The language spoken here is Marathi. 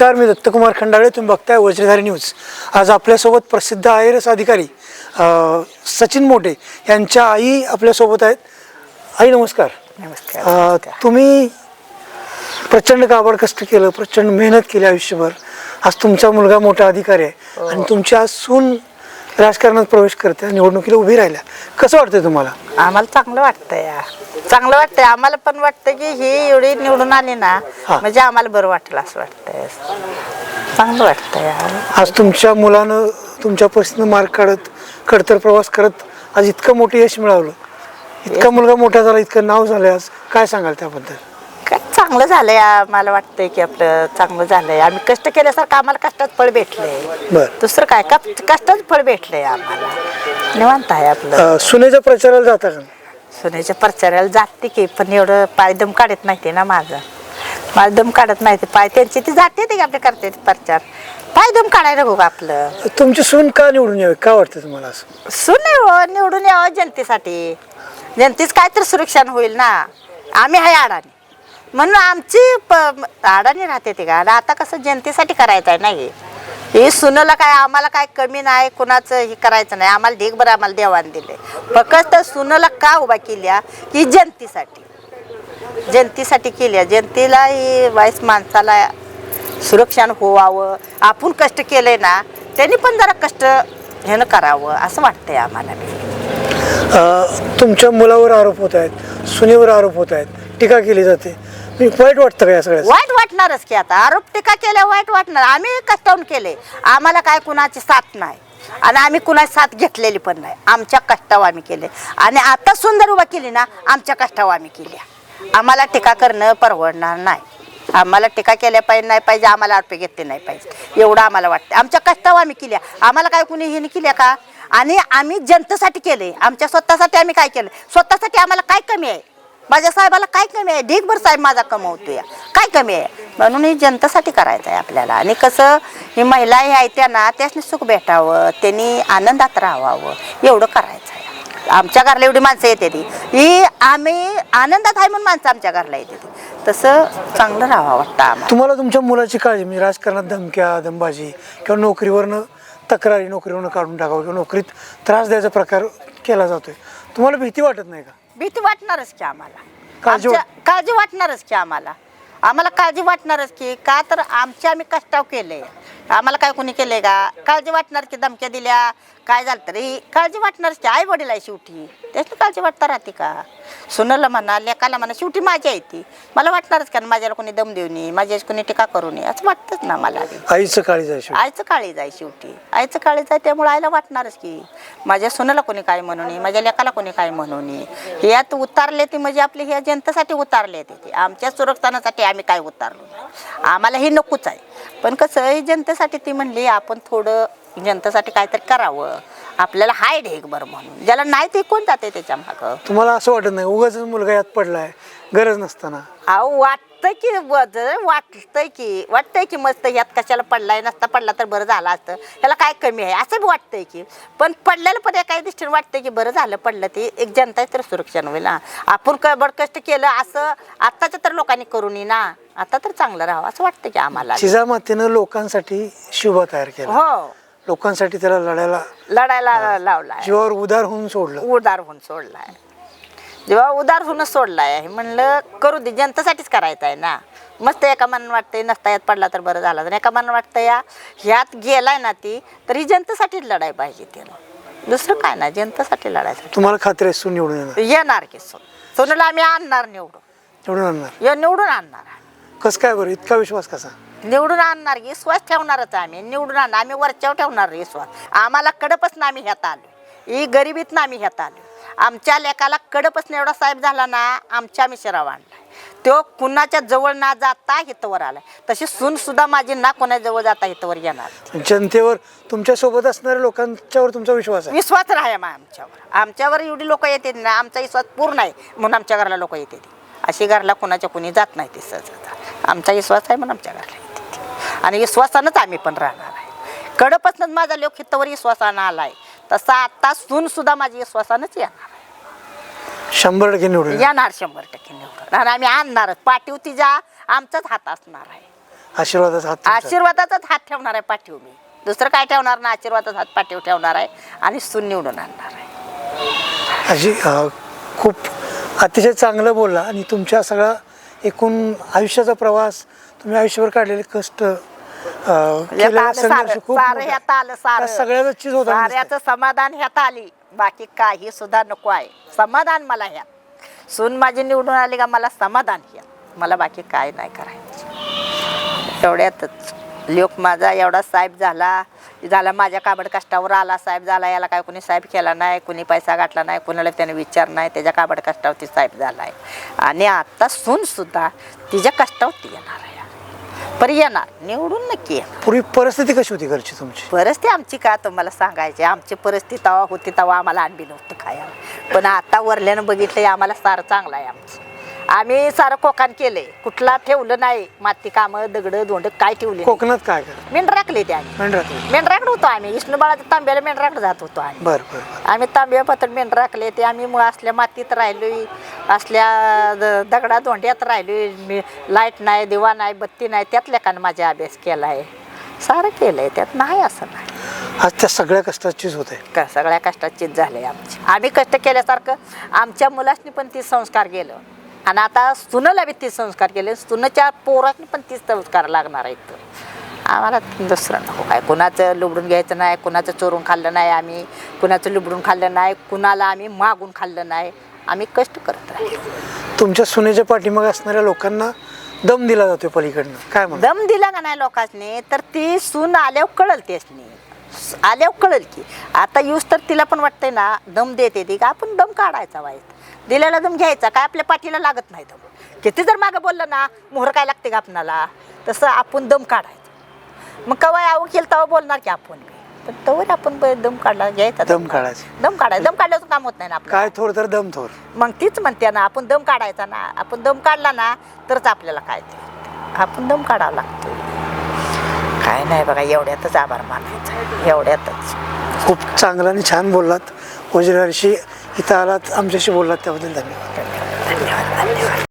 नमस्कार, मी दत्तकुमार खंडागळे. तुम्ही बघताय वज्रधारी न्यूज. आज आपल्यासोबत प्रसिद्ध IAS अधिकारी सचिन मोटे यांच्या आई आपल्यासोबत आहेत. आई नमस्कार. नमस्कार. तुम्ही प्रचंड काबड कष्ट केलं, प्रचंड मेहनत केली आयुष्यभर. आज तुमचा मुलगा मोठा अधिकारी आहे आणि तुमची आज सून राजकारणात प्रवेश करते, निवडणुकीला उभी राहिल्या. कसं वाटतंय तुम्हाला? आम्हाला चांगलं वाटतंय, चांगलं वाटतंय. आम्हाला पण वाटतं की ही एवढी निवडून आली ना, म्हणजे आम्हाला बरं वाटलं असं वाटतंय. चांगलं वाटतंय. आज तुमच्या मुलानं तुमच्या परिस्थितीनं मार्ग काढत खडतर प्रवास करत आज इतकं मोठं यश मिळवलं, इतका मुलगा मोठा झाला, इतकं नाव झालंय. आज काय सांगाल त्याबद्दल? काय चांगलं झालंय. आम्हाला वाटतंय की आपलं चांगलं झालंय. आम्ही कष्ट केल्यासारखं आम्हाला कष्टात फळ भेटलंय. बरं, दुसरं काय का कष्टात फळ भेटलंय आम्हाला. निवांत आहे आपलं. सुनेच्या प्रचाराला जाता का? सुनेच्या प्रचाराला जाते की, पण एवढं पाय दम काढत नाही ते ना माझा दम काढत नाही. ते पाय त्यांची ती जाते ते आपले करते प्रचार. पाय दम काढायला बघू आपलं. तुमची सून का निवडून यावी, का वाटतं तुम्हाला असं? सुन निवडून यावं जनतेसाठी. जनतेच काय तर सुरक्षा होईल ना. आम्ही आहे अडाणी म्हणून आमची अडाणी राहते ते का. आता कसं जनतेसाठी करायचं आहे नाही. हे सुनला काय आम्हाला काय कमी नाही, कुणाचं हे करायचं नाही. आम्हाला ढीगभर आम्हाला देवान दिले. फक्त सुनला का उभा केल्या की जनतेसाठी केल्या. जनतेला ही वाईस माणसाला सुरक्षान व्हावं. आपण कष्ट केले ना, त्यांनी पण जरा कष्ट ह्यानं करावं असं वाटतंय आम्हाला. तुमच्या मुलावर आरोप होत आहेत, सुनेवर आरोप होत आहेत, टीका केली जाते. वाईट वाटतं का या सगळ्या? वाईट वाटणारच की. आता आरोप टीका केल्या वाईट वाटणार. आम्ही कष्टावून केले. आम्हाला काय कुणाची साथ नाही आणि आम्ही कुणाची साथ घेतलेली पण नाही. आमच्या कष्टावर आम्ही केले आणि आता सुंदर उभा केली ना, आमच्या कष्टावर आम्ही केल्या. आम्हाला टीका करणं परवडणार नाही. आम्हाला टीका केल्या पाहिजे नाही पाहिजे, आम्हाला आरोप घेतले नाही पाहिजे, एवढं आम्हाला वाटतं. आमच्या कष्टावर आम्ही केल्या. आम्हाला काय कुणी हे केल्या का? आणि आम्ही जनतेसाठी केले. आमच्या स्वतःसाठी आम्ही काय केलं? स्वतःसाठी आम्हाला काय कमी आहे? माझ्या साहेबाला काय कमी आहे? ढीगभर साहेब माझा कमवतोय, काय कमी आहे? म्हणून हे जनतेसाठी करायचं आहे आपल्याला. आणि कसं ही महिला हे आहे त्यांना त्यासनी सुख भेटावं, त्यांनी आनंदात राहावं, एवढं करायचं आहे. आमच्या घरला एवढी माणसं येते ती ही आम्ही आनंदात आहे म्हणून माणसं आमच्या घरला येते ती. तसं चांगलं राहावं वाटतं आम्हाला. तुम्हाला तुमच्या मुलाची काळजी, म्हणजे राजकारणात धमक्या दंबाजी किंवा नोकरीवरनं तक्रारी, नोकरीवरनं काढून टाकावं किंवा नोकरीत त्रास द्यायचा प्रकार केला जातोय, तुम्हाला भीती वाटत नाही का? भीती वाटणारच की आम्हाला. काळजी वाटणारच की आम्हाला. काळजी वाटणारच की. का तर आम्ही कष्टाव केले. आम्हाला काय कोणी केले का? काळजी वाटणार की. धमक्या दिल्या काय झालं तरी काळजी वाटणारच की. आई वडील आहे शेवटी, त्याची काळजी वाटता राहते का? सुनाला म्हणा, लेकाला म्हणा, शेवटी माझी आहे ती. मला वाटणारच का माझ्याला कोणी दम देऊ नये, माझ्याच कोणी टीका करू नये असं वाटतंच ना मला. आईचं काळीज आहे, आईचं काळीज आहे शेवटी. आईचं काळीज आहे त्यामुळे आईला वाटणारच की माझ्या सुनाला कोणी काय म्हणू नये, माझ्या लेकाला कोणी काय म्हणू नये. यात उतारले ते म्हणजे आपले ह्या जनतेसाठी उतारले ते. आमच्या सुरक्षणासाठी आम्ही काय उतारलो नाही. आम्हाला हे नकोच आहे. पण कसं ही जनतेसाठी ती म्हणली आपण थोडं जनतेसाठी काहीतरी करावं. आपल्याला हाय ढेक बरं म्हणून. ज्याला नाही ते कोण जाते त्याच्या मागं. तुम्हाला असं वाटत नाही उगाच मुलगा यात पडलाय गरज नसताना? अहो वाटतंय की मस्त ह्यात कशाला पडलाय, नसता पडला तर बरं झालं असतं, ह्याला काय कमी आहे असं बी वाटतंय की. पण पडलेलं पण काही दृष्टीने वाटतंय की बरं झालं पडलं ते. एक जनता तर सुरक्षा होईल ना. आपण कबड कष्ट केलं असं आत्ताच्या तर लोकांनी करू नये ना. आता तर चांगलं राहावं असं वाटतं की आम्हाला. जिजामातेनं लोकांसाठी शिवबा तयार केला. हो, लोकांसाठी त्याला लढायला लावलाय. जीवावर उदार होऊन सोडलाय. जेव्हा उदार होऊनच सोडलाय म्हणलं करू दे. जनतेसाठीच करायचं आहे ना. मस्त एका मनानं वाटतंय नसता यात पडला तर बरं झालं. एका मनानं वाटतं ह्यात गेलाय ना ती तर ही जनतेसाठीच लढाई पाहिजे. त्याला दुसरं काय ना, जनतेसाठी लढायचं. तुम्हाला खात्री सून निवडून येणार की सोनूला आम्ही आणणार. निवडून आणणार. कसं काय बरं, इतका विश्वास कसा? निवडून आणणार की विश्वास ठेवणारच आम्ही. निवडून आणणार. आम्ही वरच्यावर ठेवणार विश्वास. आम्हाला कडपासून आम्ही ह्यात आलो. ही गरिबीतनं आम्ही ह्यात आलो. आमच्या लेकाला कडपासून एवढा साहेब झाला ना, आम्ही शिराव आणलाय. तो कुणाच्या जवळ ना जाता हितवर आलाय. तशी सून सुद्धा माझी ना कोणाच्या जवळ जाता हितवर येणार. जनतेवर तुमच्या सोबत असणाऱ्या लोकांच्यावर तुमचा विश्वास आहे? विश्वास राहा आमच्यावर एवढी लोक येते ना, आमचा विश्वास पूर्ण आहे म्हणून आमच्या घरला लोक येते. अशी घरला कुणाच्या कुणी जात नाही ते सहज. आमचा विश्वास आहे म्हणून आमच्या घरला येते आणि विश्वासानंच आम्ही पण राहणार आहे. कडपासूनच माझा लोक हितवर विश्वासानं आलाय, तसा आता सून सुद्धा माझी विश्वासानंच येणार आहे. 100% निवडून येणार. 100% निवडून आणि आम्ही आणणारच. पाठीव तिच्या आमचाच हात असणार आहे. आशीर्वादाचा हात तुमचा. आशीर्वादाचाच हात ठेवणार आहे पाठीव मी, दुसरं काय ठेवणार ना, आशीर्वादाचा हात पाठीव ठेवणार आहे आणि सून निवडून आणणार आहे. आजी खूप अतिशय चांगलं बोलला आणि तुमच्या सगळा एकूण आयुष्याचा प्रवास, तुम्ही आयुष्यभर काढलेले कष्ट, केलेला संघर्ष खूप मोठा. ह्यात आलं त्या सगळ्याच चीज होता. साऱ्याचं समाधान ह्यात आली, बाकी काही सुद्धा नको आहे. समाधान मला ह्यात, सून माझी निवडून आली का मला समाधान ह्यात, मला बाकी काय नाही करायचं. एवढ्यातच लोक माझा एवढा साहेब झाला माझ्या काबड कष्टावर आला, साहेब झाला, याला काय कुणी साहेब केला नाही, कुणी पैसा गाठला नाही, कुणाला त्याने विचार नाही, त्याच्या काबड कष्टावरती साहेब झाला आहे. आणि आता सून सुद्धा तिच्या कष्टावरती येणार आहे, पण येणार निवडून नक्की येणार. पूर्वी परिस्थिती कशी होती घरची तुमची? परिस्थिती आमची का तुम्हाला सांगायची, आमची परिस्थिती तेव्हा होती तेव्हा आम्हाला आणबी नव्हतं खायला, पण आता वरल्यानं बघितलं आम्हाला सारं चांगलं आहे आमचं. आम्ही सारं कोकण केले, कुठला ठेवलं नाही, माती कामं दगडं धोंड काय ठेवले. कोकणात काय करा? मेंढ राखले ते आम्ही, मेंढरात. मेंढराकडे होतो आम्ही, विष्णूबाळाच्या तांब्याला मेंढराकडे जात होतो आम्ही. बरं बरं. आम्ही तांब्या पत्र मेंढ राखले ते आम्ही, मग असल्या मातीत राहिलोय, असल्या दगडा धोंड्यात राहिलोय, लाईट नाही, दिवा नाही, बत्ती नाही, त्यात लेखानं माझा अभ्यास केला आहे, सारं केलंय, त्यात नाही असं नाही. आज त्या सगळ्या कष्टाचीच होते का सगळ्या कष्टाचीच झाले आमची. आम्ही कष्ट केल्यासारखं आमच्या मुलांनी पण तीच संस्कार केलं आणि आता सुनेला बी तीच संस्कार केले, सुनेच्या पोरांनी पण तीच संस्कार लागणार आहेत. आम्हाला दुसरं नको काय, कुणाचं लुबडून घ्यायचं नाही, कुणाचं चोरून खाल्लं नाही आम्ही, कुणाचं लुबडून खाल्लं नाही, कुणाला आम्ही मागून खाल्लं नाही, आम्ही कष्ट करत राहिलो. तुमच्या सुनेच्या पाठीमागे असणाऱ्या लोकांना दम दिला जातो पलीकडनं, काय म्हणतो? दम दिला का नाही लोकांनी, तर ती सून आल्यावर कळल त्यासनी, आल्यावर कळल की. आता यूज तर तिला पण वाटतंय ना, दम देते ती का आपण दम काढायचा वाईट, दिलेला दम घ्यायचा, काय आपल्या पाठीला लागत नाही दम. किती जर मागं बोललं ना, मोहर काय लागते का आपणाला, तसं आपण दम काढायचा. मग कवा यावं केलं तेव्हा बोलणार की आपण, पण तवर आपण दम काढला घ्यायचा, दम काढायचा. दम काढायचं, दम काढल्याचं काम होत नाही ना आपलं. काय थोर तर दम थोर. मग तीच म्हणते ना, आपण दम काढायचा ना, आपण दम काढला ना तरच आपल्याला काय ते, आपण दम काढावा लागतो. काय नाही बघा, एवढ्यातच आभार मानायचा, एवढ्यातच. खूप चांगलं आणि छान बोललात. वज्रहर्षी इथं आलात, आमच्याशी बोललात, त्याबद्दल धन्यवाद. धन्यवाद.